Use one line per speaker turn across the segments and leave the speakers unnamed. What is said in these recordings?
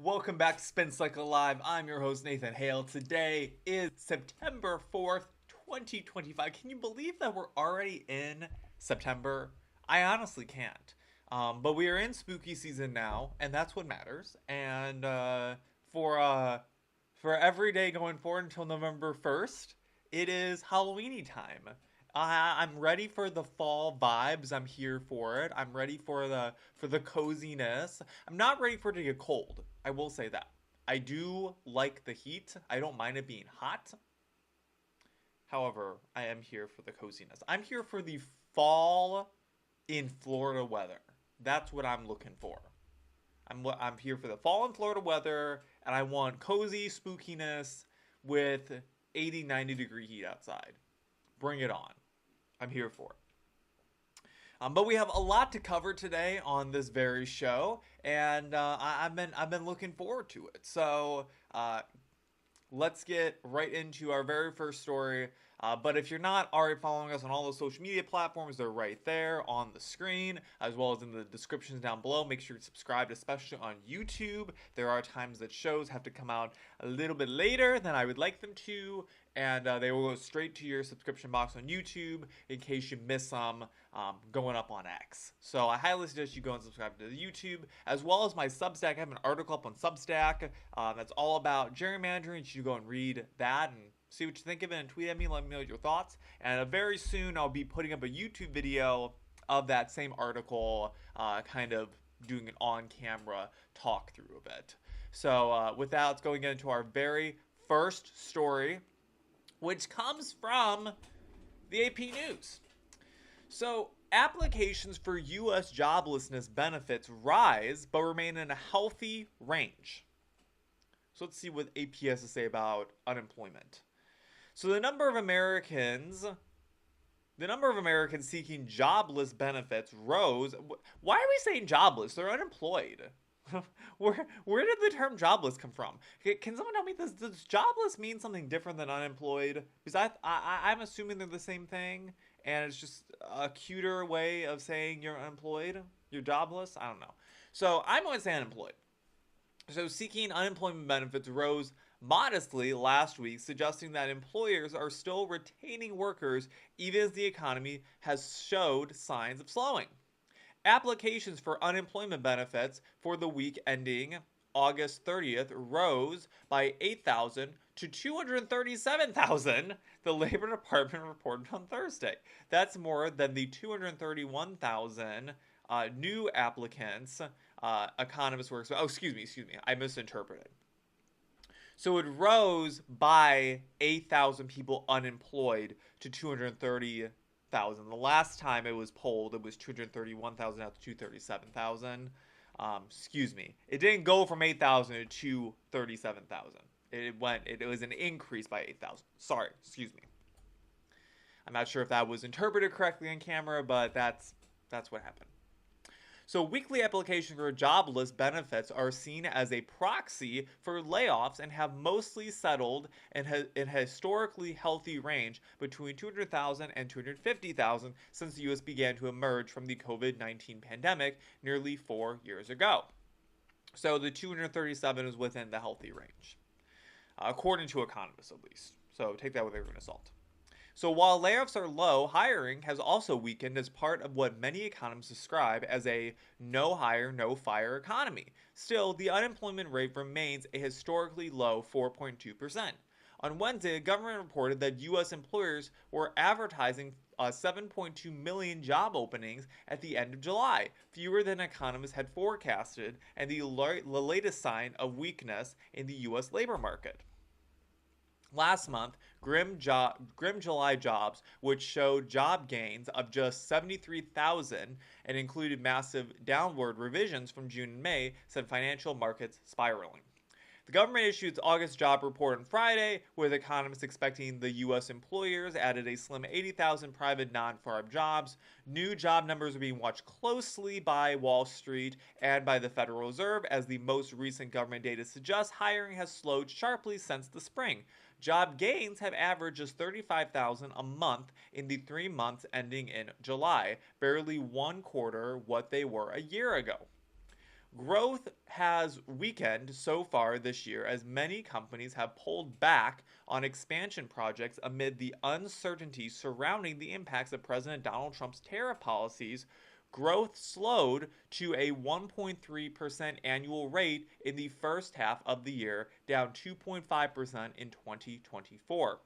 Welcome back to Spin Cycle Live. I'm your host, Nathan Hale. Today is September 4th, 2025. Can you believe that we're already in September? I honestly can't. But we are in spooky season now, and that's what matters. And for uh, for every day going forward until November 1st, it is Halloweeny time. I'm ready for the fall vibes. I'm here for it. I'm ready for the coziness. I'm not ready for it to get cold. I will say that. I do like the heat. I don't mind it being hot. However, I am here for the coziness. I'm here for the fall in Florida weather. That's what I'm looking for. I'm here for the fall in Florida weather, and I want cozy spookiness with 80, 90-degree heat outside. Bring it on. I'm here for it. But we have a lot to cover today on this very show, and I've been looking forward to it. So let's get right into our very first story. But if you're not already following us on all the social media platforms, they're right there on the screen, as well as in the descriptions down below. Make sure you're subscribed, especially on YouTube. There are times that shows have to come out a little bit later than I would like them to, and they will go straight to your subscription box on YouTube in case you miss some going up on X. So I highly suggest you go and subscribe to the YouTube, as well as my Substack. I have an article up on Substack that's all about gerrymandering. You should go and read that and see what you think of it and tweet at me, let me know your thoughts. And very soon I'll be putting up a YouTube video of that same article, kind of doing an on-camera talk through of it. So with that, let's go and get into our very first story, which comes from the AP News. So applications for U.S. joblessness benefits rise but remain in a healthy range. So let's see what AP has to say about unemployment. So the number of Americans seeking jobless benefits rose. Why are we saying jobless? They're unemployed. Where did the term jobless come from? Can someone tell me this? Does jobless mean something different than unemployed? Because I'm assuming they're the same thing, and it's just a cuter way of saying you're unemployed. You're jobless. I don't know. So I'm going to say unemployed. So seeking unemployment benefits rose modestly last week, suggesting that employers are still retaining workers even as the economy has showed signs of slowing. Applications for unemployment benefits for the week ending August 30th rose by 8,000 to 237,000, the Labor Department reported on Thursday. That's more than the 231,000 new applicants economists were. Oh, excuse me, I misinterpreted. So it rose by 8,000 people unemployed to 230,000. The last time it was polled, it was 231,000 out to 237,000. It didn't go from 8,000 to 237,000. It was an increase by 8,000. Sorry, excuse me. I'm not sure if that was interpreted correctly on camera, but that's what happened. So weekly applications for jobless benefits are seen as a proxy for layoffs and have mostly settled in a historically healthy range between 200,000 and 250,000 since the U.S. began to emerge from the COVID-19 pandemic nearly 4 years ago. So the 237 is within the healthy range, according to economists at least. So take that with a grain of salt. So while layoffs are low, hiring has also weakened as part of what many economists describe as a no hire, no fire economy. Still, the unemployment rate remains a historically low 4.2%. On Wednesday, the government reported that U.S. employers were advertising 7.2 million job openings at the end of July, fewer than economists had forecasted, and the latest sign of weakness in the U.S. labor market. Last month, grim July jobs, which showed job gains of just 73,000 and included massive downward revisions from June and May, sent financial markets spiraling. The government issued its August job report on Friday, with economists expecting the U.S. employers added a slim 80,000 private non-farm jobs. New job numbers are being watched closely by Wall Street and by the Federal Reserve, as the most recent government data suggests hiring has slowed sharply since the spring. Job gains have averaged just 35,000 a month in the 3 months ending in July, barely one quarter what they were a year ago. Growth has weakened so far this year as many companies have pulled back on expansion projects amid the uncertainty surrounding the impacts of President Donald Trump's tariff policies. Growth slowed to a 1.3% annual rate in the first half of the year, down 2.5% in 2024.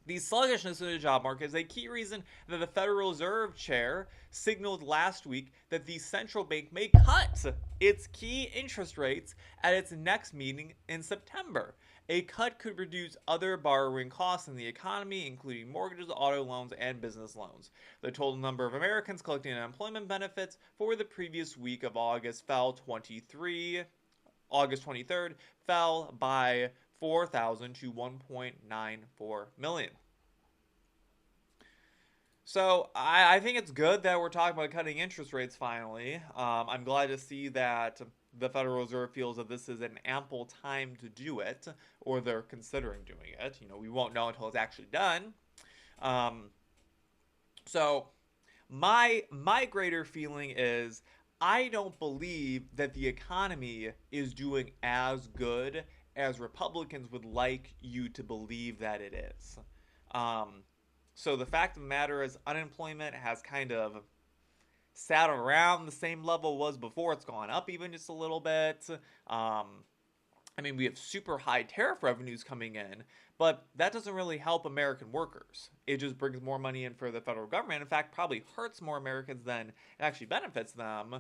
The sluggishness in the job market is a key reason that the Federal Reserve Chair signaled last week that the central bank may cut its key interest rates at its next meeting in September. A cut could reduce other borrowing costs in the economy, including mortgages, auto loans, and business loans. The total number of Americans collecting unemployment benefits for the previous week of August 23rd, fell by 4,000 to 1.94 million. So I think it's good that we're talking about cutting interest rates finally. I'm glad to see that the Federal Reserve feels that this is an ample time to do it, or they're considering doing it. We won't know until it's actually done. So my greater feeling is I don't believe that the economy is doing as good as Republicans would like you to believe that it is. So the fact of the matter is unemployment has kind of sat around the same level it was before. It's gone up even just a little bit. We have super high tariff revenues coming in, but that doesn't really help American workers. It just brings more money in for the federal government. In fact, probably hurts more Americans than it actually benefits them,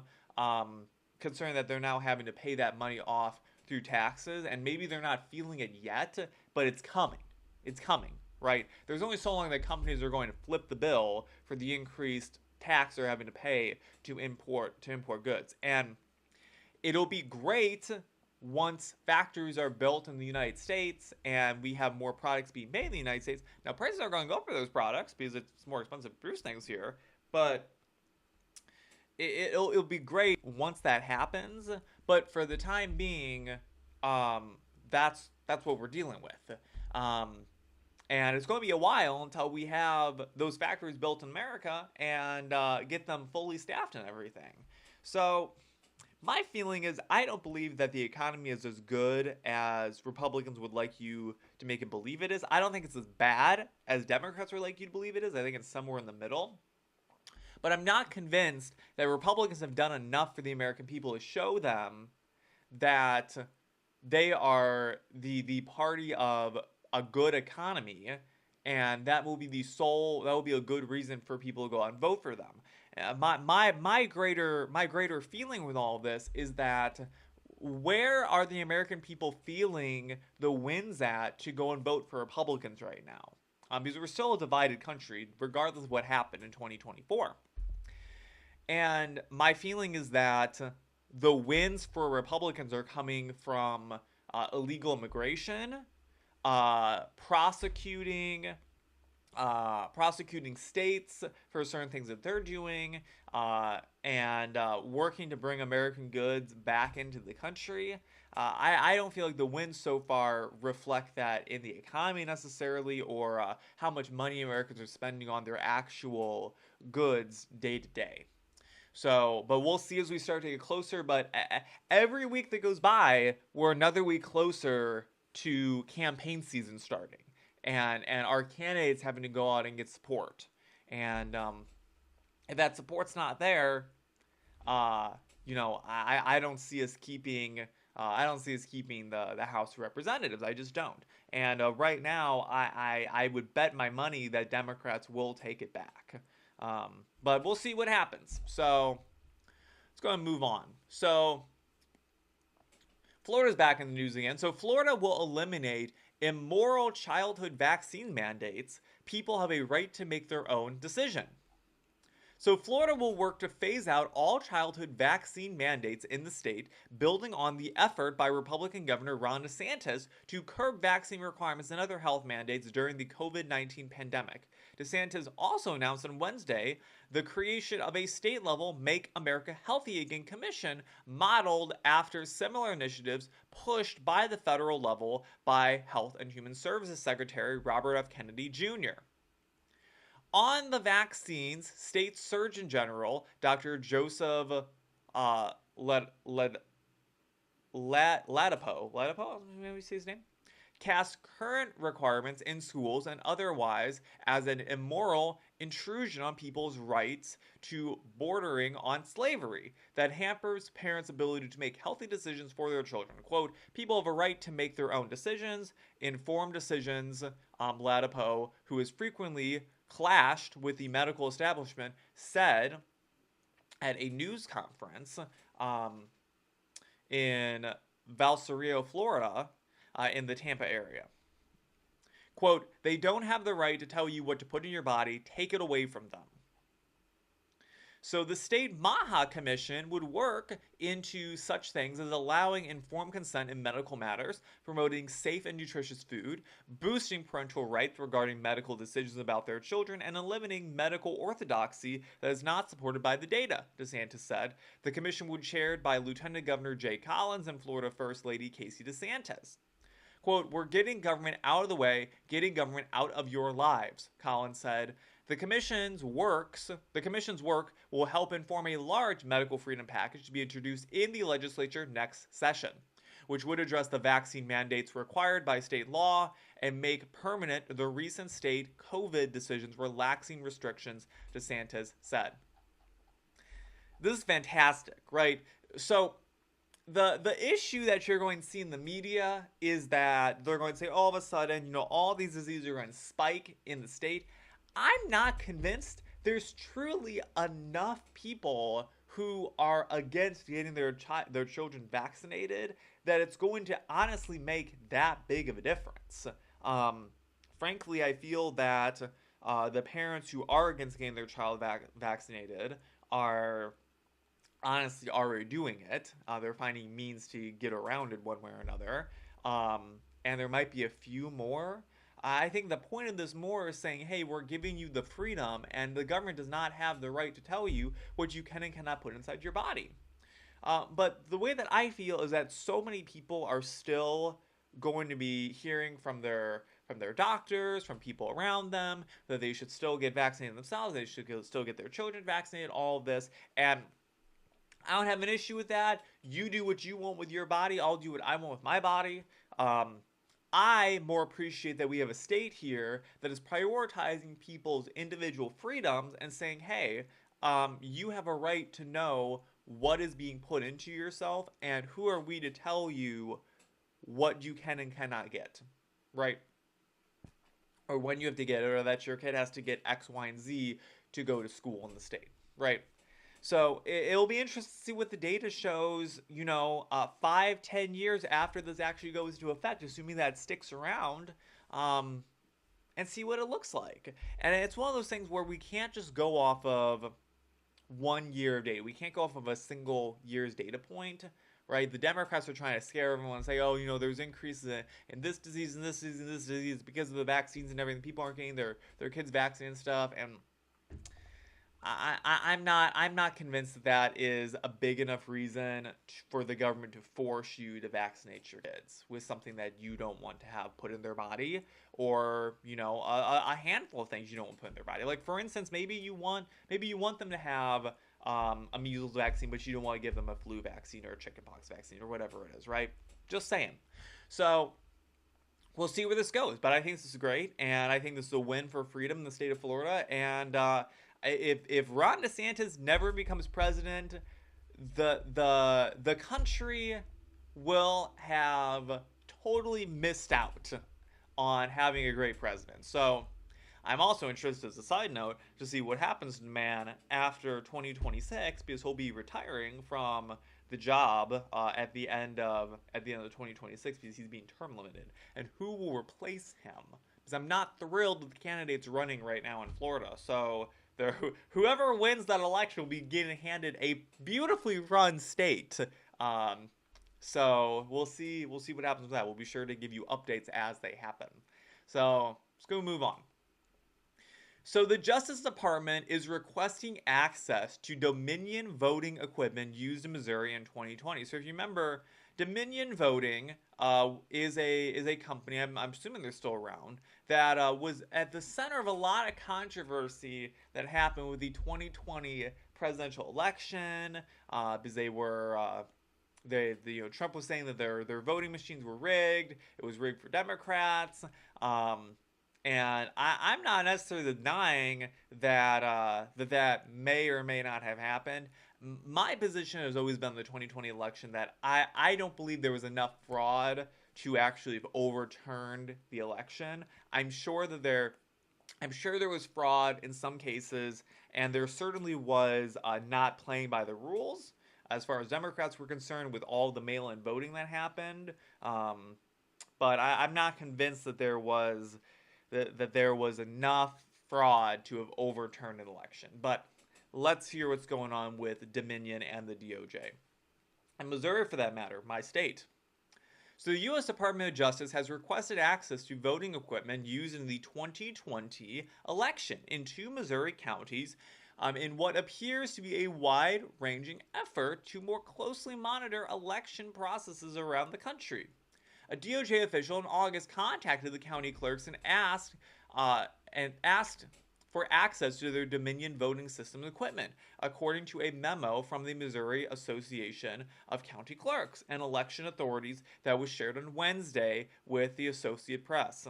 considering that they're now having to pay that money off through taxes, and maybe they're not feeling it yet, but it's coming. It's coming, right? There's only so long that companies are going to flip the bill for the increased tax they're having to pay to import goods. And it'll be great once factories are built in the United States and we have more products being made in the United States. Now, prices are going to go up for those products because it's more expensive to produce things here, but it'll be great once that happens. But for the time being, that's what we're dealing with. And it's going to be a while until we have those factories built in America and get them fully staffed and everything. So my feeling is I don't believe that the economy is as good as Republicans would like you to make it believe it is. I don't think it's as bad as Democrats would like you to believe it is. I think it's somewhere in the middle. But I'm not convinced that Republicans have done enough for the American people to show them that they are the party of a good economy, and that will be a good reason for people to go out and vote for them. My greater feeling with all of this is that where are the American people feeling the winds at to go and vote for Republicans right now? Because we're still a divided country, regardless of what happened in 2024. And my feeling is that the wins for Republicans are coming from illegal immigration, prosecuting states for certain things that they're doing, and working to bring American goods back into the country. I don't feel like the wins so far reflect that in the economy necessarily, or how much money Americans are spending on their actual goods day to day. So, but we'll see as we start to get closer. But every week that goes by, we're another week closer to campaign season starting, and our candidates having to go out and get support. And if that support's not there, I don't see us keeping. I don't see us keeping the House of Representatives. I just don't. And right now, I would bet my money that Democrats will take it back. But we'll see what happens. So let's go and move on. So Florida's back in the news again. So Florida will eliminate immoral childhood vaccine mandates. People have a right to make their own decision. So Florida will work to phase out all childhood vaccine mandates in the state, building on the effort by Republican Governor Ron DeSantis to curb vaccine requirements and other health mandates during the COVID-19 pandemic. DeSantis also announced on Wednesday the creation of a state-level Make America Healthy Again commission modeled after similar initiatives pushed by the federal level by Health and Human Services Secretary Robert F. Kennedy Jr. On the vaccines, State Surgeon General Dr. Joseph Led Latipo, maybe say his name, cast current requirements in schools and otherwise as an immoral intrusion on people's rights to bordering on slavery that hampers parents' ability to make healthy decisions for their children. Quote, people have a right to make their own decisions, informed decisions, Latipo, who has frequently clashed with the medical establishment, said at a news conference in Valserio, Florida, in the Tampa area. Quote, they don't have the right to tell you what to put in your body, take it away from them. So the state Maha Commission would work into such things as allowing informed consent in medical matters, promoting safe and nutritious food, boosting parental rights regarding medical decisions about their children, and eliminating medical orthodoxy that is not supported by the data, DeSantis said. The commission would be chaired by Lieutenant Governor Jay Collins and Florida First Lady Casey DeSantis. Quote, we're getting government out of the way, getting government out of your lives, Collins said. The commission's work will help inform a large medical freedom package to be introduced in the legislature next session, which would address the vaccine mandates required by state law and make permanent the recent state COVID decisions relaxing restrictions, DeSantis said. This is fantastic, right? So the issue that you're going to see in the media is that they're going to say all of a sudden, all these diseases are going to spike in the state. I'm not convinced there's truly enough people who are against getting their children vaccinated that it's going to honestly make that big of a difference. Frankly, I feel that the parents who are against getting their child vaccinated are honestly already doing it. They're finding means to get around it one way or another. And there might be a few more. I think the point of this more is saying, hey, we're giving you the freedom, and the government does not have the right to tell you what you can and cannot put inside your body. But the way that I feel is that so many people are still going to be hearing from their doctors, from people around them, that they should still get vaccinated themselves, they should still get their children vaccinated, all of this. And I don't have an issue with that. You do what you want with your body. I'll do what I want with my body. I more appreciate that we have a state here that is prioritizing people's individual freedoms and saying, hey, you have a right to know what is being put into yourself, and who are we to tell you what you can and cannot get, right? Or when you have to get it, or that your kid has to get X, Y, and Z to go to school in the state, right? So it'll be interesting to see what the data shows, 5-10 years after this actually goes into effect, assuming that it sticks around, and see what it looks like. And it's one of those things where we can't just go off of 1 year of data. We can't go off of a single year's data point, right? The Democrats are trying to scare everyone and say, oh, there's increases in this disease and this disease and this disease because of the vaccines and everything. People aren't getting their kids vaccinated and stuff, and I'm not convinced that is a big enough reason for the government to force you to vaccinate your kids with something that you don't want to have put in their body, or a handful of things you don't want to put in their body. Like, for instance, maybe you want them to have a measles vaccine, but you don't want to give them a flu vaccine or a chickenpox vaccine or whatever it is, right? Just saying. So we'll see where this goes, but I think this is great, and I think this is a win for freedom in the state of Florida. And if Ron DeSantis never becomes president, the country will have totally missed out on having a great president. So I'm also interested, as a side note, to see what happens to the man after 2026, because he'll be retiring from the job at the end of 2026, because he's being term limited, and who will replace him? Because I'm not thrilled with the candidates running right now in Florida. So whoever wins that election will be getting handed a beautifully run state. So we'll see what happens with that. We'll be sure to give you updates as they happen. So let's go move on. So the Justice Department is requesting access to Dominion voting equipment used in Missouri in 2020. So if you remember, Dominion Voting is a company. I'm assuming they're still around. That was at the center of a lot of controversy that happened with the 2020 presidential election, because Trump was saying that their voting machines were rigged. It was rigged for Democrats. Um, and I'm not necessarily denying that may or may not have happened. My position has always been the 2020 election that I don't believe there was enough fraud to actually have overturned the election. I'm sure that I'm sure there was fraud in some cases, and there certainly was not playing by the rules as far as Democrats were concerned with all the mail-in voting that happened. Um, but I'm not convinced that there was enough fraud to have overturned an election. But let's hear what's going on with Dominion and the DOJ. And Missouri, for that matter, my state. So the U.S. Department of Justice has requested access to voting equipment used in the 2020 election in two Missouri counties, in what appears to be a wide-ranging effort to more closely monitor election processes around the country. A DOJ official in August contacted the county clerks and asked for access to their Dominion voting system equipment, according to a memo from the Missouri Association of County Clerks and Election Authorities that was shared on Wednesday with the Associated Press.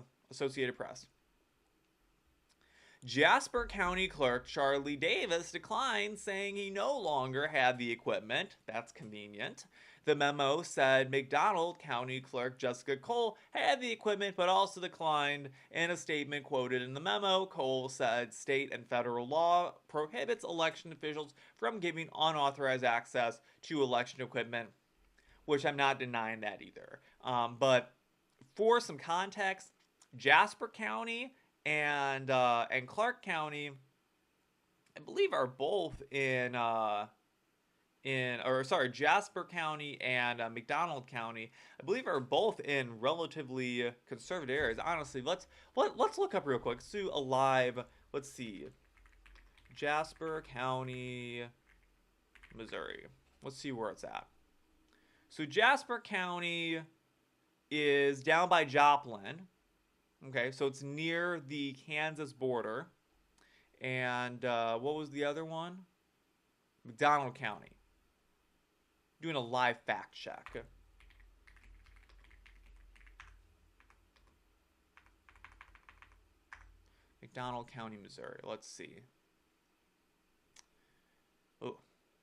Jasper County Clerk Charlie Davis declined, saying he no longer had the equipment. That's convenient. The memo said McDonald County Clerk Jessica Cole had the equipment but also declined. In a statement quoted in the memo, Cole said state and federal law prohibits election officials from giving unauthorized access to election equipment, which I'm not denying that either. But for some context, Jasper County and Clark County, I believe, are both Jasper County and McDonald County, I believe, are both in relatively conservative areas. Honestly, let's look up real quick. So alive. Let's see, Jasper County, Missouri. Let's see where it's at. So Jasper County is down by Joplin. Okay, so it's near the Kansas border. And what was the other one? McDonald County. Doing a live fact check. McDonald County, Missouri. Let's see. Oh,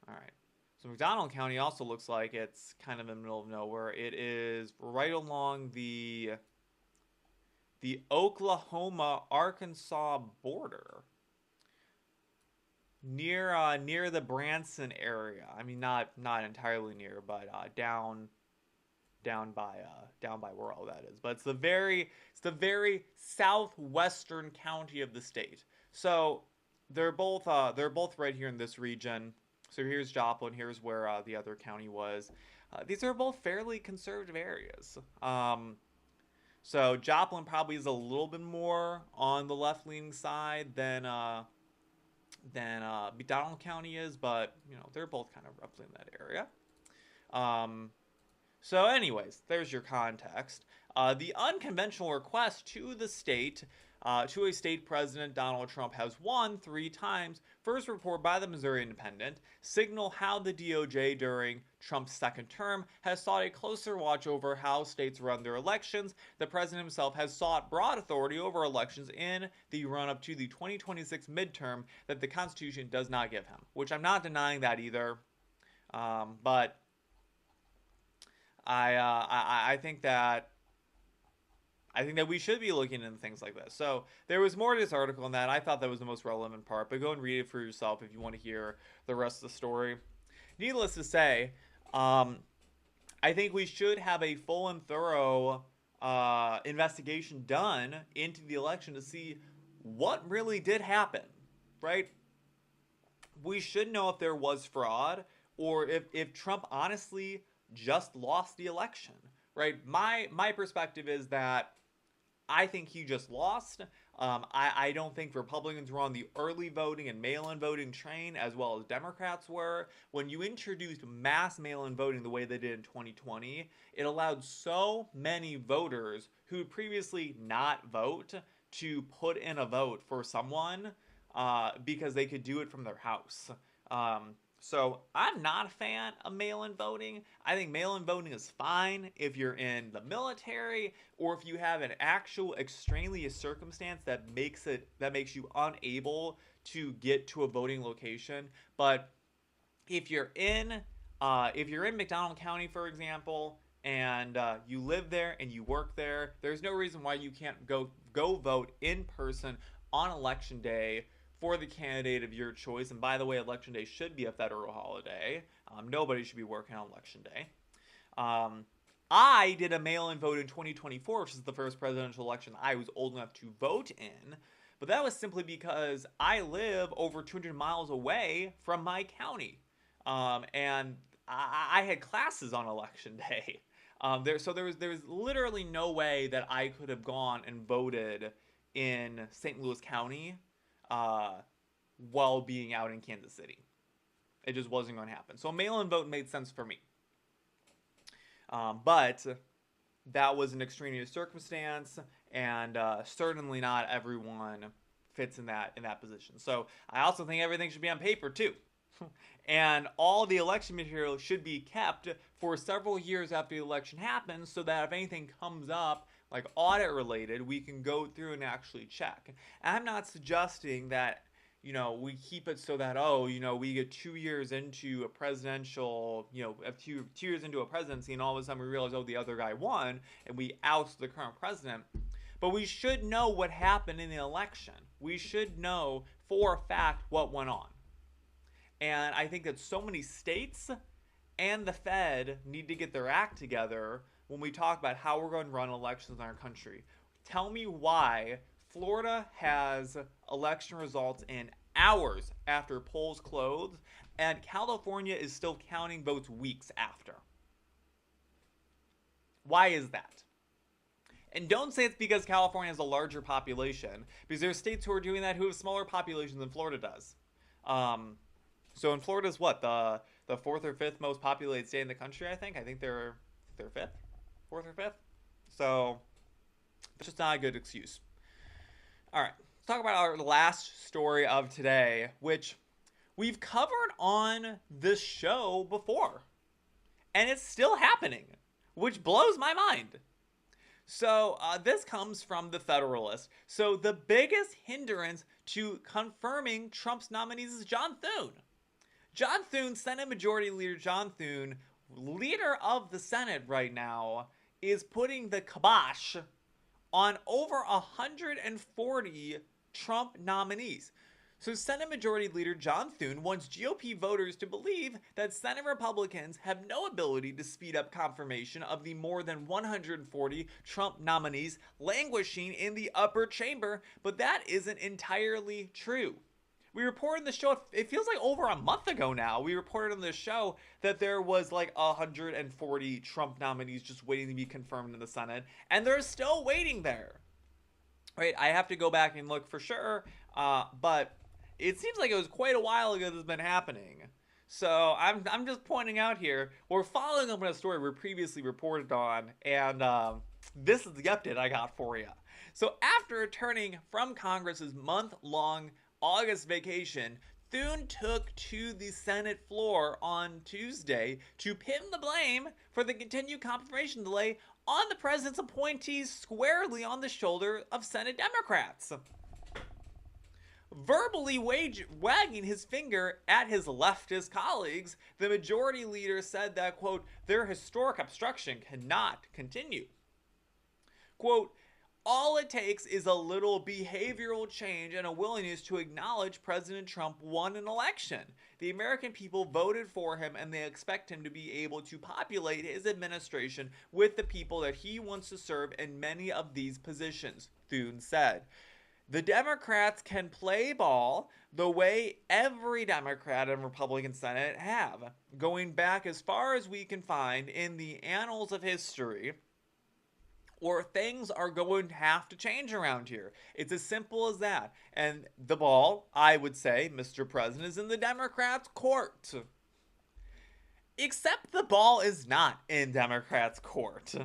all right. So McDonald County also looks like it's kind of in the middle of nowhere. It is right along the Oklahoma-Arkansas border, near the Branson area. I mean, not entirely near, but down by where all that is. But it's the very southwestern county of the state. So they're both right here in this region. So here's Joplin. Here's where the other county was. These are both fairly conservative areas. So Joplin probably is a little bit more on the left-leaning side than McDonald County is, but they're both kind of roughly in that area. So anyways, there's your context. The unconventional request to the state, to a state president Donald Trump has won 3 times. First report by the Missouri Independent signal how the DOJ during Trump's second term has sought a closer watch over how states run their elections. The president himself has sought broad authority over elections in the run-up to the 2026 midterm that the Constitution does not give him, which I'm not denying that either. But I think that we should be looking into things like this. So there was more to this article, and that I thought that was the most relevant part. But go and read it for yourself if you want to hear the rest of the story. Needless to say, I think we should have a full and thorough investigation done into the election to see what really did happen, right? We should know if there was fraud or if Trump honestly just lost the election, right? My perspective is that I think he just lost. I don't think Republicans were on the early voting and mail-in voting train as well as Democrats were. When you introduced mass mail-in voting the way they did in 2020, it allowed so many voters who would previously not vote to put in a vote for someone because they could do it from their house. So I'm not a fan of mail-in voting. I think mail-in voting is fine if you're in the military or if you have an actual extraneous circumstance that makes you unable to get to a voting location. But if you're in McDonald County, for example, and you live there and you work there, there's no reason why you can't go vote in person on election day for the candidate of your choice. And by the way, election day should be a federal holiday. Nobody should be working on election day. I did a mail-in vote in 2024, which is the first presidential election I was old enough to vote in. But that was simply because I live over 200 miles away from my county. And I had classes on election day. There was literally no way that I could have gone and voted in St. Louis County while being out in Kansas City. It just wasn't going to happen. So a mail-in vote made sense for me. But that was an extraneous circumstance, and certainly not everyone fits in that position. So I also think everything should be on paper too. And all the election material should be kept for several years after the election happens so that if anything comes up, like audit related, we can go through and actually check. And I'm not suggesting that, we keep it so that, we get 2 years into a presidential, 2 years into a presidency and all of a sudden we realize, the other guy won and we oust the current president. But we should know what happened in the election. We should know for a fact what went on. And I think that so many states and the Fed need to get their act together when we talk about how we're going to run elections in our country. Tell me why Florida has election results in hours after polls close, and California is still counting votes weeks after. Why is that? And don't say it's because California has a larger population, because there are states who are doing that who have smaller populations than Florida does. So in Florida's what, the fourth or fifth most populated state in the country, I think. I think they're fifth, fourth or fifth. So it's just not a good excuse. All right, let's talk about our last story of today, which we've covered on this show before. And it's still happening, which blows my mind. So this comes from the Federalist. So the biggest hindrance to confirming Trump's nominees is John Thune. John Thune, Senate Majority Leader John Thune, leader of the Senate right now, is putting the kibosh on over 140 Trump nominees. So Senate Majority Leader John Thune wants GOP voters to believe that Senate Republicans have no ability to speed up confirmation of the more than 140 Trump nominees languishing in the upper chamber, but that isn't entirely true. We reported in the show, it feels like over a month ago now, we reported on the show that there was like 140 Trump nominees just waiting to be confirmed in the Senate, and they're still waiting there. Right, I have to go back and look for sure, but it seems like it was quite a while ago this has been happening. So I'm just pointing out here, we're following up on a story we previously reported on, and this is the update I got for you. So after returning from Congress's month-long August vacation, Thune took to the Senate floor on Tuesday to pin the blame for the continued confirmation delay on the president's appointees squarely on the shoulder of Senate Democrats. Verbally wagging his finger at his leftist colleagues, the majority leader said that, quote, their historic obstruction cannot continue. Quote, all it takes is a little behavioral change and a willingness to acknowledge President Trump won an election. The American people voted for him and they expect him to be able to populate his administration with the people that he wants to serve in many of these positions, Thune said. The Democrats can play ball the way every Democrat and Republican Senate have, going back as far as we can find in the annals of history, or things are going to have to change around here. It's as simple as that. And the ball, I would say, Mr. President, is in the Democrats' court. Except the ball is not in Democrats' court.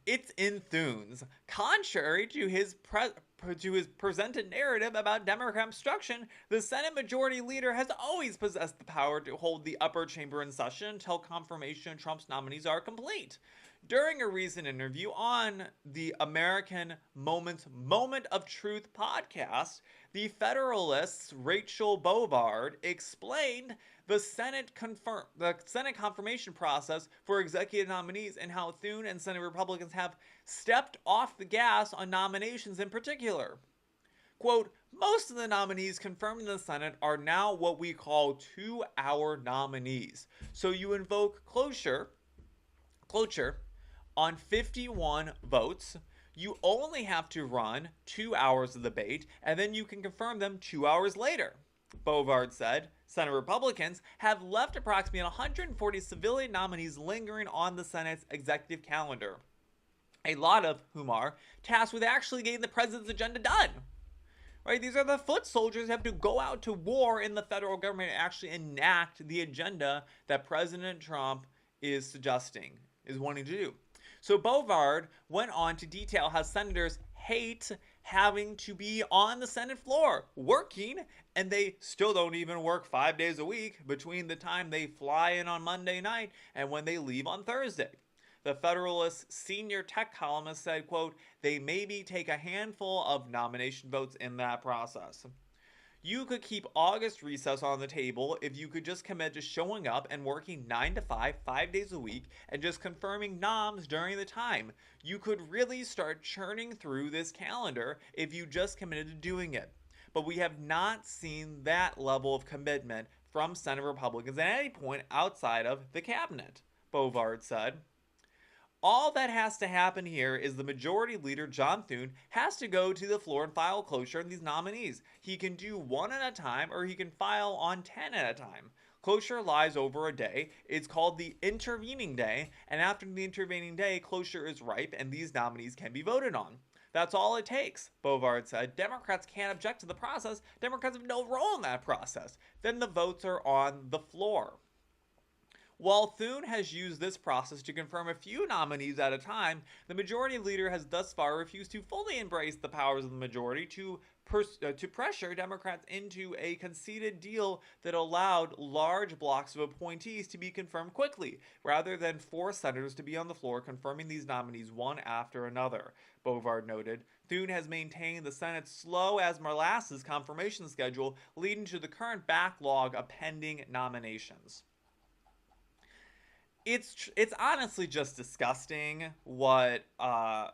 It's in Thune's. Contrary to his presented narrative about Democrat obstruction, the Senate Majority Leader has always possessed the power to hold the upper chamber in session until confirmation of Trump's nominees are complete. During a recent interview on the American Moment of Truth podcast, the Federalist's Rachel Bovard explained the Senate confirmation process for executive nominees and how Thune and Senate Republicans have stepped off the gas on nominations in particular. Quote, most of the nominees confirmed in the Senate are now what we call 2-hour nominees. So you invoke cloture on 51 votes. You only have to run 2 hours of debate, and then you can confirm them 2 hours later. Bovard said Senate Republicans have left approximately 140 civilian nominees lingering on the Senate's executive calendar, a lot of whom are tasked with actually getting the president's agenda done. Right? These are the foot soldiers who have to go out to war in the federal government and actually enact the agenda that President Trump is wanting to do. So Bovard went on to detail how senators hate having to be on the Senate floor working, and they still don't even work 5 days a week between the time they fly in on Monday night and when they leave on Thursday. The Federalist senior tech columnist said, quote, they maybe take a handful of nomination votes in that process. You could keep August recess on the table if you could just commit to showing up and working 9 to 5, 5 days a week, and just confirming noms during the time. You could really start churning through this calendar if you just committed to doing it. But we have not seen that level of commitment from Senate Republicans at any point outside of the cabinet, Bovard said. All that has to happen here is the Majority Leader, John Thune, has to go to the floor and file cloture on these nominees. He can do one at a time, or he can file on 10 at a time. Cloture lies over a day. It's called the intervening day, and after the intervening day, cloture is ripe, and these nominees can be voted on. That's all it takes, Bovard said. Democrats can't object to the process. Democrats have no role in that process. Then the votes are on the floor. While Thune has used this process to confirm a few nominees at a time, the Majority Leader has thus far refused to fully embrace the powers of the majority to pressure Democrats into a conceded deal that allowed large blocks of appointees to be confirmed quickly, rather than force senators to be on the floor confirming these nominees one after another, Bovard noted. Thune has maintained the Senate's slow as molasses confirmation schedule, leading to the current backlog of pending nominations. It's honestly just disgusting what the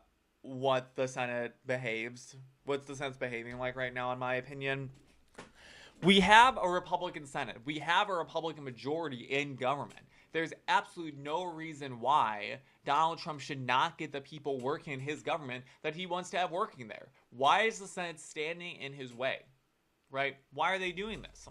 Senate behaves. What's the Senate's behaving like right now, in my opinion. We have a Republican Senate. We have a Republican majority in government. There's absolutely no reason why Donald Trump should not get the people working in his government that he wants to have working there. Why is the Senate standing in his way? Right? Why are they doing this?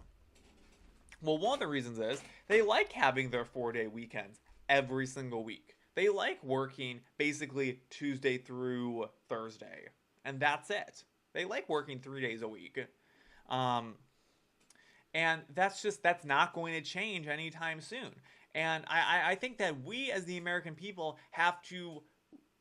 Well, one of the reasons is they like having their 4-day weekends every single week. They like working basically Tuesday through Thursday, and that's it. They like working 3 days a week. And that's not going to change anytime soon. And I think that we as the American people have to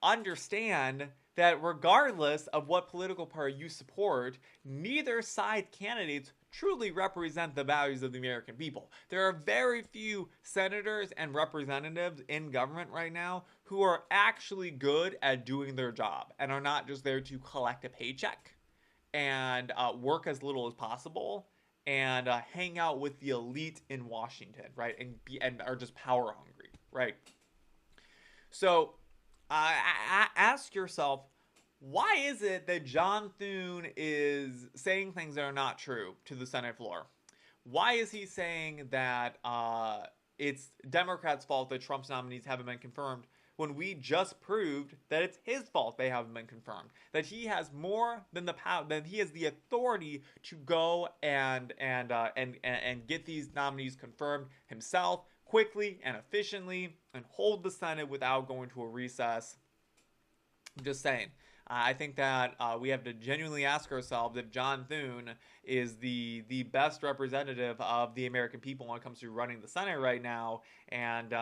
understand that regardless of what political party you support, neither side candidates truly represent the values of the American people. There are very few senators and representatives in government right now who are actually good at doing their job and are not just there to collect a paycheck and work as little as possible and hang out with the elite in Washington, right? And are just power hungry, right? So ask yourself, why is it that John Thune is saying things that are not true to the Senate floor? Why is he saying that it's Democrats' fault that Trump's nominees haven't been confirmed when we just proved that it's his fault they haven't been confirmed? That he has more than the power, that he has the authority to go and get these nominees confirmed himself quickly and efficiently and hold the Senate without going to a recess. I'm just saying. I think that we have to genuinely ask ourselves if John Thune is the best representative of the American people when it comes to running the Senate right now, and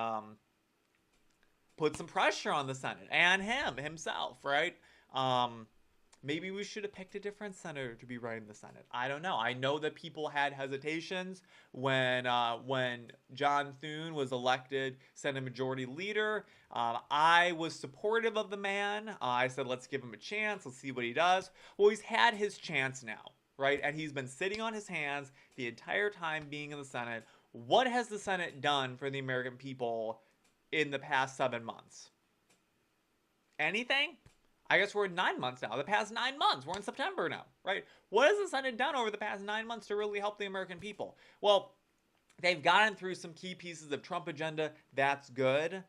put some pressure on the Senate and himself, right? Um, Maybe we should have picked a different senator to be running the Senate. I don't know. I know that people had hesitations when John Thune was elected Senate Majority Leader. I was supportive of the man. I said, let's give him a chance. Let's see what he does. Well, he's had his chance now, right? And he's been sitting on his hands the entire time being in the Senate. What has the Senate done for the American people in the past 7 months? Anything? I guess we're in 9 months now. The past 9 months. We're in September now, right? What has the Senate done over the past 9 months to really help the American people? Well, they've gotten through some key pieces of Trump agenda. That's good.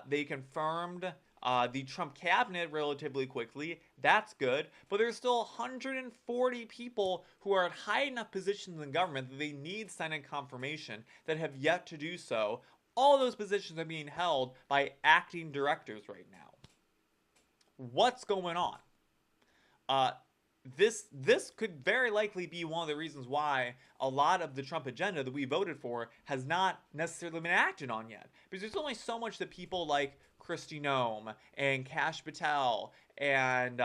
They confirmed the Trump cabinet relatively quickly. That's good. But there's still 140 people who are at high enough positions in government that they need Senate confirmation that have yet to do so. All those positions are being held by acting directors right now. What's going on? This could very likely be one of the reasons why a lot of the Trump agenda that we voted for has not necessarily been acted on yet. Because there's only so much that people like Kristi Noem and Kash Patel and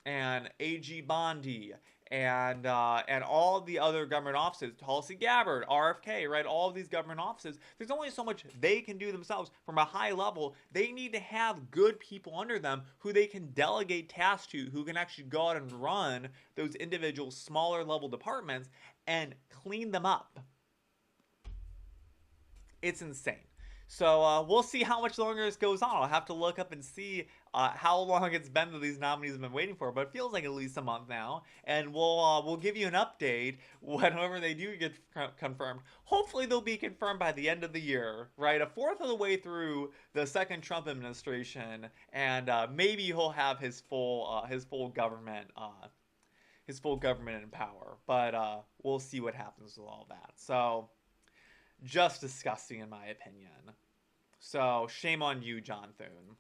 A.G. Bondi and all the other government offices, Tulsi Gabbard, RFK, right? All of these government offices, there's only so much they can do themselves from a high level. They need to have good people under them who they can delegate tasks to, who can actually go out and run those individual smaller level departments and clean them up. It's insane. So we'll see how much longer this goes on. I'll have to look up and see how long it's been that these nominees have been waiting for, but it feels like at least a month now. And we'll give you an update whenever they do get confirmed. Hopefully they'll be confirmed by the end of the year, right? A fourth of the way through the second Trump administration, and maybe he'll have his full government. His full government in power, but we'll see what happens with all that. So, just disgusting in my opinion. So, shame on you, John Thune.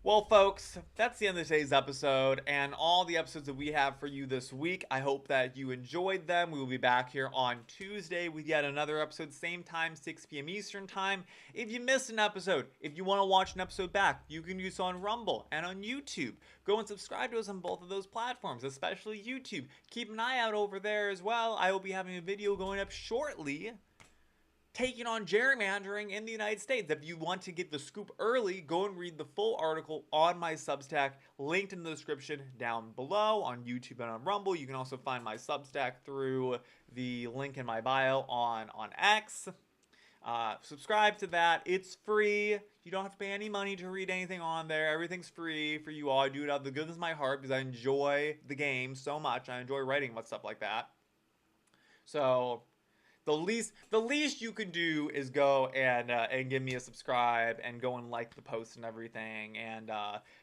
Well, folks, that's the end of today's episode and all the episodes that we have for you this week. I hope that you enjoyed them. We will be back here on Tuesday with yet another episode, same time, 6 p.m. Eastern time. If you missed an episode, if you want to watch an episode back, you can do so on Rumble and on YouTube. Go and subscribe to us on both of those platforms, especially YouTube. Keep an eye out over there as well. I will be having a video going up shortly taking on gerrymandering in the United States. If you want to get the scoop early, go and read the full article on my Substack, linked in the description down below on YouTube and on Rumble. You can also find my Substack through the link in my bio on X. Subscribe to that. It's free. You don't have to pay any money to read anything on there. Everything's free for you all. I do it out of the goodness of my heart because I enjoy the game so much. I enjoy writing about stuff like that. So the least you can do is go and give me a subscribe and go and like the posts and everything and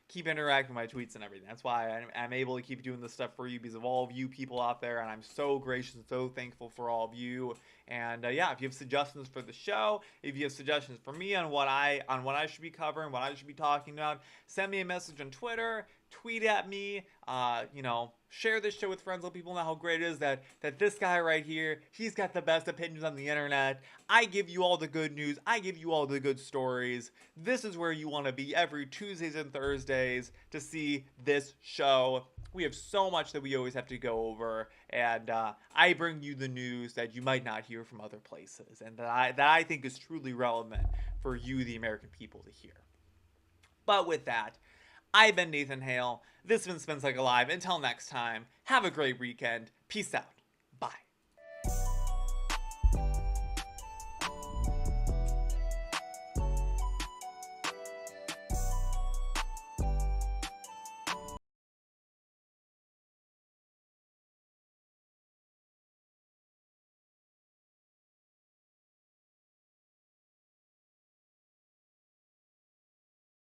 keep interacting with my tweets and everything. That's why I'm able to keep doing this stuff for you because of all of you people out there, and I'm so gracious and so thankful for all of you. And yeah, if you have suggestions for the show, if you have suggestions for me on what I should be covering, what I should be talking about, send me a message on Twitter, tweet at me, share this show with friends, let people know how great it is that this guy right here, he's got the best opinions on the internet. I give you all the good news. I give you all the good stories. This is where you want to be every Tuesdays and Thursdays to see this show. We have so much that we always have to go over, and I bring you the news that you might not hear from other places, and that I think is truly relevant for you, the American people, to hear. But with that, I've been Nathan Hale. This has been Spins Like Alive. Until next time, have a great weekend. Peace out.